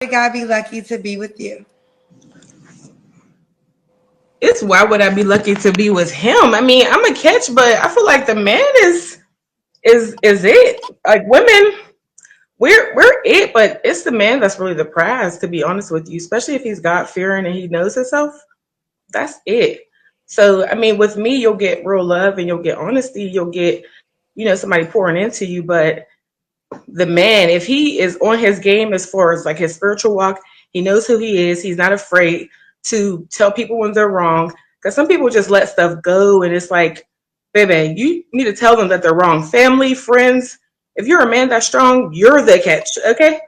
I'd be lucky to be with you. It's why would I be lucky to be with him? I mean, I'm a catch, but I feel like the man is it. Like women, we're it, but it's the man that's really the prize, to be honest with you, especially if he's God fearing and he knows himself. That's it. So I mean, with me, you'll get real love and you'll get honesty, you'll get, somebody pouring into you. But the man, if he is on his game as far as like his spiritual walk, he knows who he is. He's not afraid to tell people when they're wrong. Because some people just let stuff go, and it's like, baby, you need to tell them that they're wrong. Family, friends. If you're a man that's strong, you're the catch. Okay,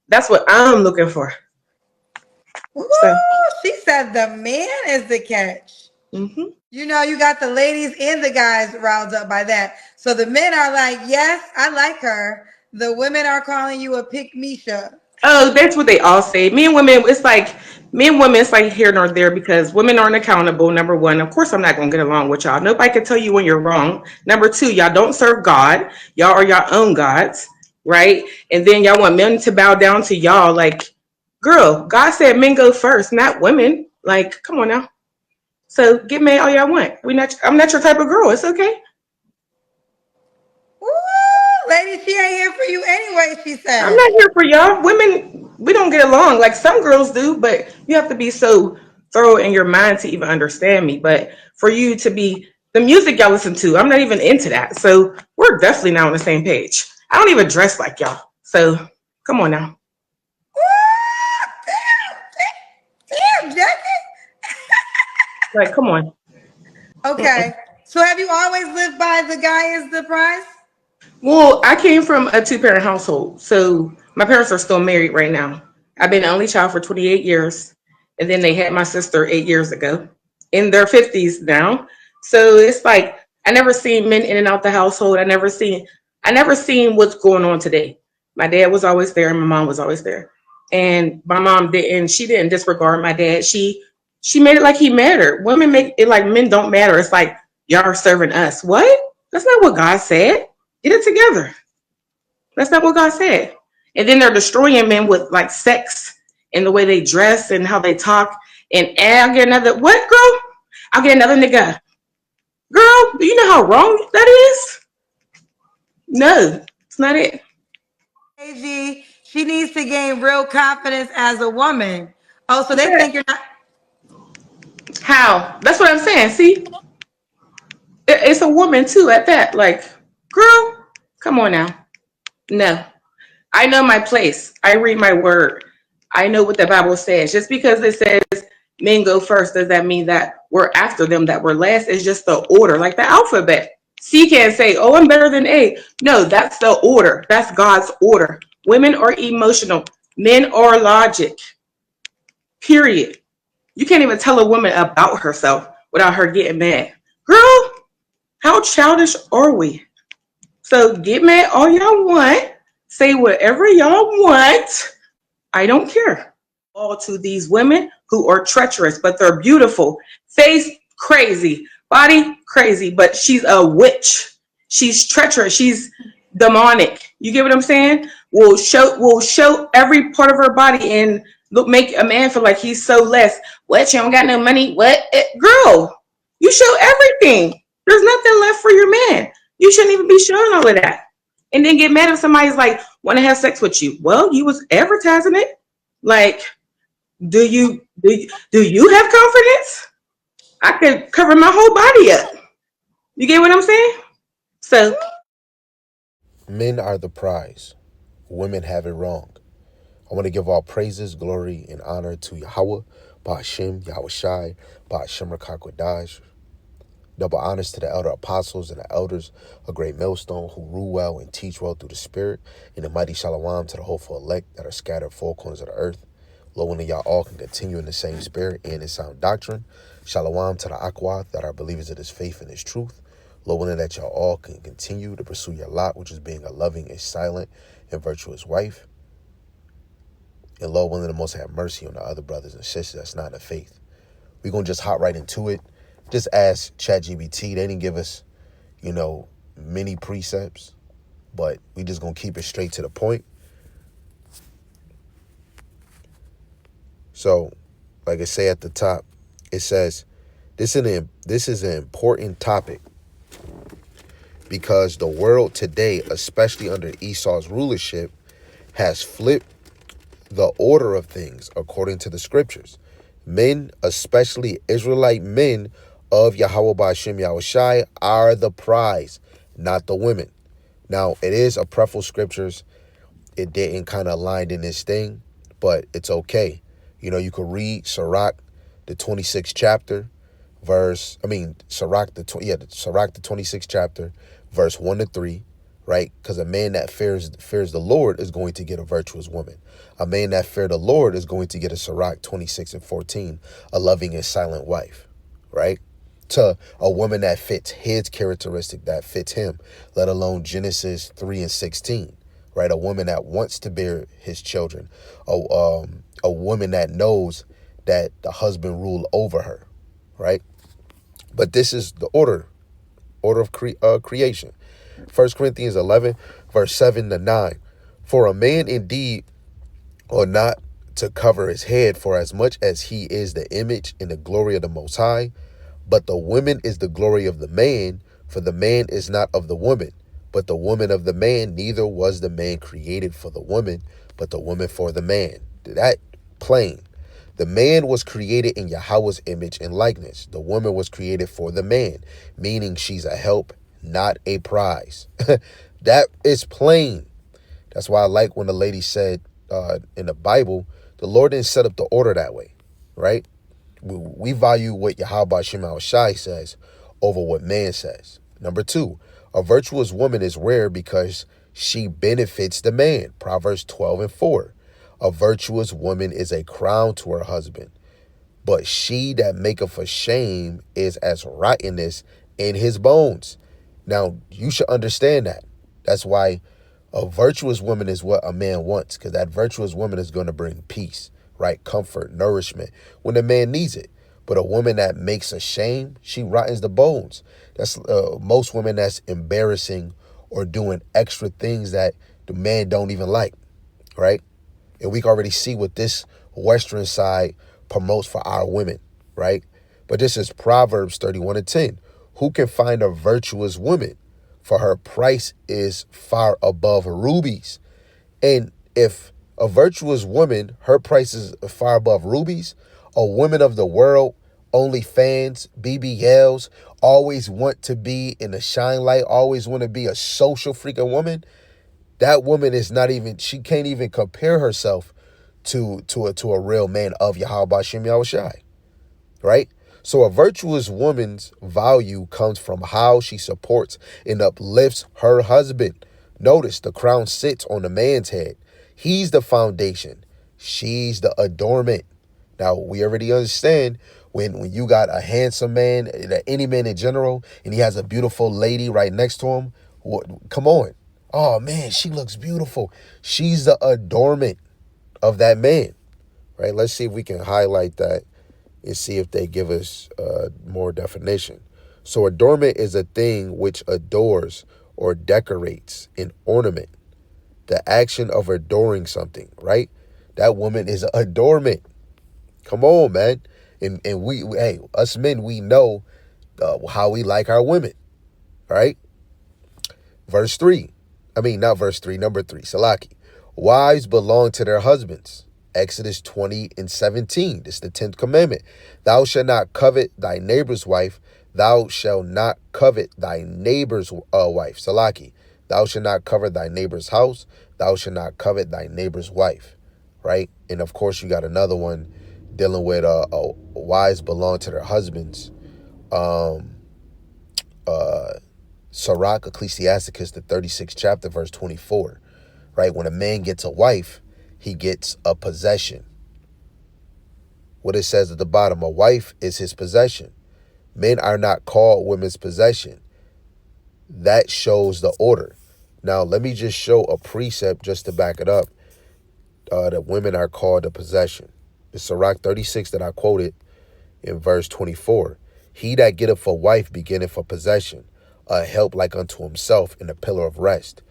that's what I'm looking for. Woo! So, She said the man is the catch. hmm You got the ladies and the guys riled up by that. So the men are like, yes, I like her. The women are calling you a pick Misha. oh, that's what they all say. Me and women, it's like me and women, it's like here nor there because women aren't accountable. Number one, of course, I'm not gonna get along with y'all. Nobody can tell you when you're wrong. Number two, y'all don't serve God. Y'all are your own gods, right? And then y'all want men to bow down to y'all. Like, girl, God said men go first, not women. Like, come on now. So get mad all y'all want. We not. I'm not your type of girl. It's okay. Woo! Lady, she ain't here for you anyway, she I'm said. not here for y'all. Women, we don't get along like some girls do, but you have to be so thorough in your mind to even understand me. But for you to be the music y'all listen to, I'm not even into that. So we're definitely not on the same page. I don't even dress like y'all. So come on now. Woo! Damn, Jackie. Like, come on. Okay. So have you always lived by the guy is the prize? Well, I came from a two-parent household, so my parents are still married right now. I've been the only child for 28 years, and then they had my sister 8 years ago, in their 50s now. So it's like I never seen men in and out the household. I never seen what's going on today. My dad was always there, and my mom was always there, and my mom didn't. She didn't disregard my dad. She made it like he mattered. Women make it like men don't matter. It's like y'all are serving us. What? That's not what God said. Get it together. That's not what God said. And then they're destroying men with like sex and the way they dress and how they talk. And I'll get another what, girl? I'll get another nigga. Girl, do you know how wrong that is? No, it's not it. AG, she needs to gain real confidence as a woman. Oh, so What's they that? think you're not. How? That's what I'm saying. See, it's a woman too at that. Like, girl, come on now. No, I know my place. I read my word. I know what the Bible says. Just because it says men go first, does that mean that we're after them, that we're last? It's just the order, like the alphabet. C can't say, oh, I'm better than A. No, that's the order. That's God's order. Women are emotional, men are logic, period. You can't even tell a woman about herself without her getting mad. Girl, how childish are we? So get mad all y'all want, say whatever y'all want. I don't care. All to these women who are treacherous, but they're beautiful. Face crazy, body crazy, but she's a witch. She's treacherous. She's demonic. You get what I'm saying? Will show every part of her body and look make a man feel like he's so less. What? You don't got no money? What? Girl, you show everything. There's nothing left for your man. You shouldn't even be showing all of that. And then get mad if somebody's like want to have sex with you. Well, you was advertising it. Like, do you have confidence? I could cover my whole body up. You get what I'm saying? So Men are the prize. Women have it wrong. I want to give all praises, glory, and honor to Yahawah, Ba'ashem, Yahawashi, Ba'ashem Rakakwadash. Double honors to the elder apostles and the elders, a great millstone who rule well and teach well through the Spirit, and the mighty shalom to the hopeful elect that are scattered four corners of the earth. Lord, when y'all all can continue in the same spirit and in sound doctrine. Shalom to the Akwath that are believers of this faith and this truth. Lord, willing that y'all all can continue to pursue your lot, which is being a loving and silent and virtuous wife. And Lord, willing to most have mercy on the other brothers and sisters that's not in the faith. We're going to just hop right into it. Just ask ChatGPT. They didn't give us, many precepts, but we just going to keep it straight to the point. So, like I say at the top, it says this is an important topic because the world today, especially under Esau's rulership, has flipped the order of things according to the scriptures. Men, especially Israelite men of Yahawah Ba'ashem Yahawashi, are the prize, not the women. Now, it is a apocryphal scriptures. It didn't kind of align in this thing, but it's okay. You know, you could read Sirach, the 26th chapter, Sirach, the 26th chapter, verse 1 to 3, right? Because a man that fears the Lord is going to get a virtuous woman. A man that fears the Lord is going to get a Sirach 26 and 14, a loving and silent wife, right? To a woman that fits his characteristic, that fits him, let alone Genesis 3 and 16, right? A woman that wants to bear his children, a woman that knows that the husband rule over her, right? But this is the order of creation. 1 Corinthians 11, verse 7 to 9. For a man indeed ought not to cover his head, for as much as he is the image and the glory of the Most High, but the woman is the glory of the man, for the man is not of the woman, but the woman of the man. Neither was the man created for the woman, but the woman for the man. That plain. The man was created in Yahweh's image and likeness. The woman was created for the man, meaning she's a help, not a prize. That is plain. That's why I like when the lady said in the Bible, the Lord didn't set up the order that way, right? We value what Yahawah Ba'ashem Yahawashi says over what man says. Number 2, a virtuous woman is rare because she benefits the man. Proverbs 12 and 4. A virtuous woman is a crown to her husband, but she that maketh a shame is as rottenness in his bones. Now, you should understand that. That's why a virtuous woman is what a man wants, because that virtuous woman is going to bring peace, right? Comfort, nourishment when the man needs it. But a woman that makes a shame, she rottens the bones. That's most women that's embarrassing or doing extra things that the man don't even like, right? And we can already see what this Western side promotes for our women, right? But this is Proverbs 31 and 10. Who can find a virtuous woman? For her price is far above rubies. And if a virtuous woman, her price is far above rubies, a woman of the world, OnlyFans, BBLs, always want to be in the shine light, always want to be a social freaking woman, that woman is not even, she can't even compare herself to a real man of Yahawah Ba'ashem Yahawashi, right? So a virtuous woman's value comes from how she supports and uplifts her husband. Notice the crown sits on the man's head. He's the foundation. She's the adornment. Now, we already understand when you got a handsome man, any man in general, and he has a beautiful lady right next to him, come on. Oh, man, she looks beautiful. She's the adornment of that man, right? Let's see if we can highlight that and see if they give us more definition. So adornment is a thing which adores or decorates an ornament. The action of adoring something, right? That woman is an adornment. Come on, man. And we hey, us men, we know how we like our women, right? Verse 3. Not verse 3, number 3, Salaki. Wives belong to their husbands. Exodus 20 and 17. This is the 10th commandment. Thou shalt not covet thy neighbor's wife. Thou shalt not covet thy neighbor's wife. Salaki. Thou shalt not covet thy neighbor's house. Thou shalt not covet thy neighbor's wife. Right? And of course, you got another one dealing with wives belong to their husbands. Sirach, Ecclesiasticus, the 36th chapter, verse 24. Right? When a man gets a wife, he gets a possession. What it says at the bottom, a wife is his possession. Men are not called women's possession. That shows the order. Now, let me just show a precept just to back it up, that women are called a possession. The Sirach 36 that I quoted in verse 24. He that getteth a wife beginneth a possession, a help like unto himself, and a pillar of rest.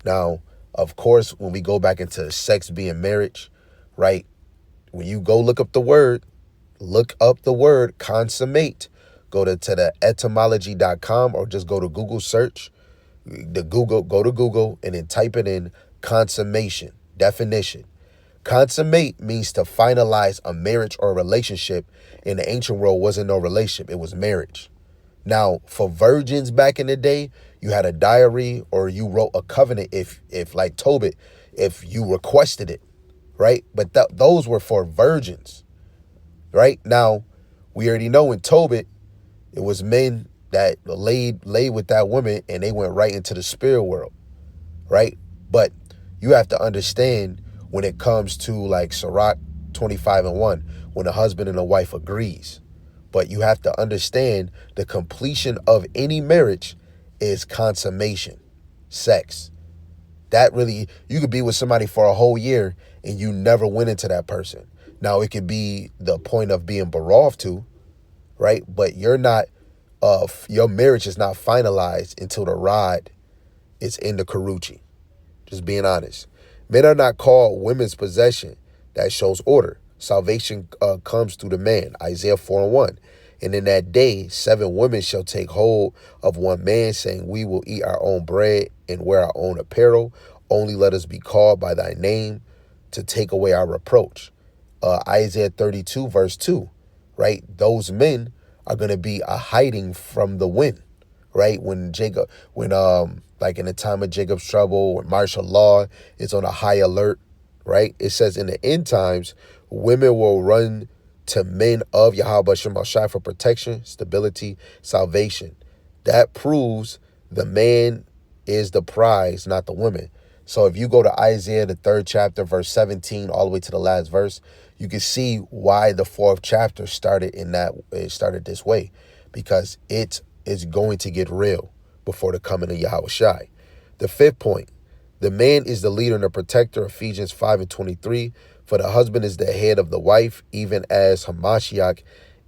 Now, of course, when we go back into sex being marriage, right, When you go look up the word consummate. To the etymology.com or just go to Google search. Go to Google and then type it in consummation. Definition. Consummate means to finalize a marriage or a relationship. In the ancient world, wasn't no relationship, it was marriage. Now, for virgins back in the day, you had a diary or you wrote a covenant if like Tobit, if you requested it, right? But those were for virgins, right? Now, we already know in Tobit, it was men that laid with that woman and they went right into the spirit world, right? But you have to understand when it comes to like Sirach 25:1, when a husband and a wife agrees. But you have to understand the completion of any marriage is consummation, sex. That really, you could be with somebody for a whole year and you never went into that person. Now, it could be the point of being betrothed to, right? But you're not, your marriage is not finalized until the rod is in the Karuchi. Just being honest. Men are not called women's possession. That shows order. Salvation comes through the man. Isaiah 4:1. And in that day, 7 women shall take hold of one man, saying, we will eat our own bread and wear our own apparel. Only let us be called by thy name to take away our reproach. Isaiah 32, verse 2, right? Those men are going to be a hiding from the wind, right? When like in the time of Jacob's trouble, when martial law is on a high alert, right? It says in the end times, women will run to men of Yahawah Shai for protection, stability, salvation. That proves the man is the prize, not the woman. So if you go to Isaiah, the 3rd chapter, verse 17, all the way to the last verse, you can see why the 4th chapter started it started this way, because it is going to get real before the coming of Yahawashi. The 5th point, the man is the leader and the protector, Ephesians 5:23. For the husband is the head of the wife, even as Hamashiach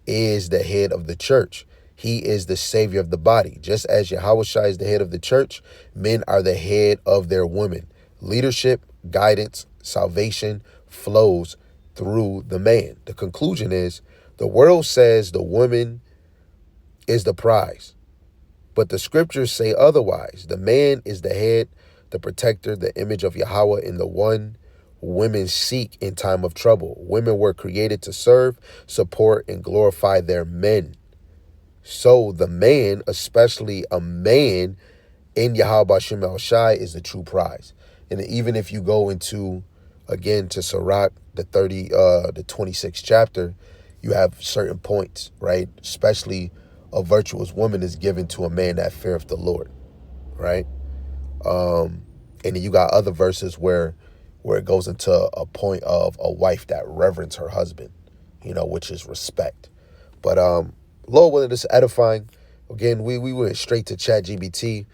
is the head of the church. He is the savior of the body. Just as Yahawashi is the head of the church, men are the head of their women. Leadership, guidance, salvation flows through the man. The conclusion is, the world says the woman is the prize, but the scriptures say otherwise. The man is the head, the protector, the image of Yahawah, and the one women seek in time of trouble. Women were created to serve, support, and glorify their men. So the man, especially a man in Yahawah Shem Shai, is the true prize. And even if you go into, again, to Sirach, the 26th chapter, you have certain points, right? Especially a virtuous woman is given to a man that feareth the Lord, right? And then you got other verses where it goes into a point of a wife that reverence her husband, which is respect. But Lord willing, this is edifying. Again, we went straight to ChatGPT,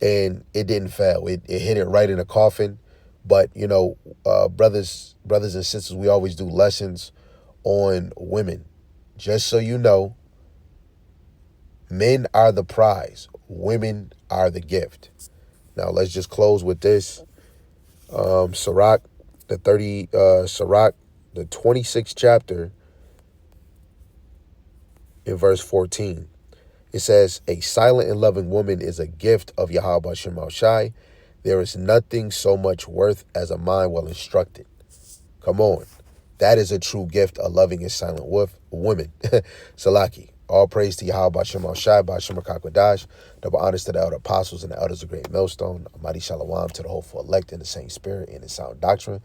and it didn't fail. It hit it right in the coffin. But, brothers and sisters, we always do lessons on women. Just so you know, men are the prize. Women are the gift. Now, let's just close with this. Sirach, the 26th chapter, in verse 14. It says, a silent and loving woman is a gift of Yahawah Shem Shai. There is nothing so much worth as a mind well instructed. Come on. That is a true gift, a loving and silent woman. Salaki. All praise to Yahawah Shem Shai, Ba'ashem Rakakwadash. Double honors to the elder apostles and the elders of Great Millstone. Almighty Shalom to the hopeful elect in the same spirit and in sound doctrine.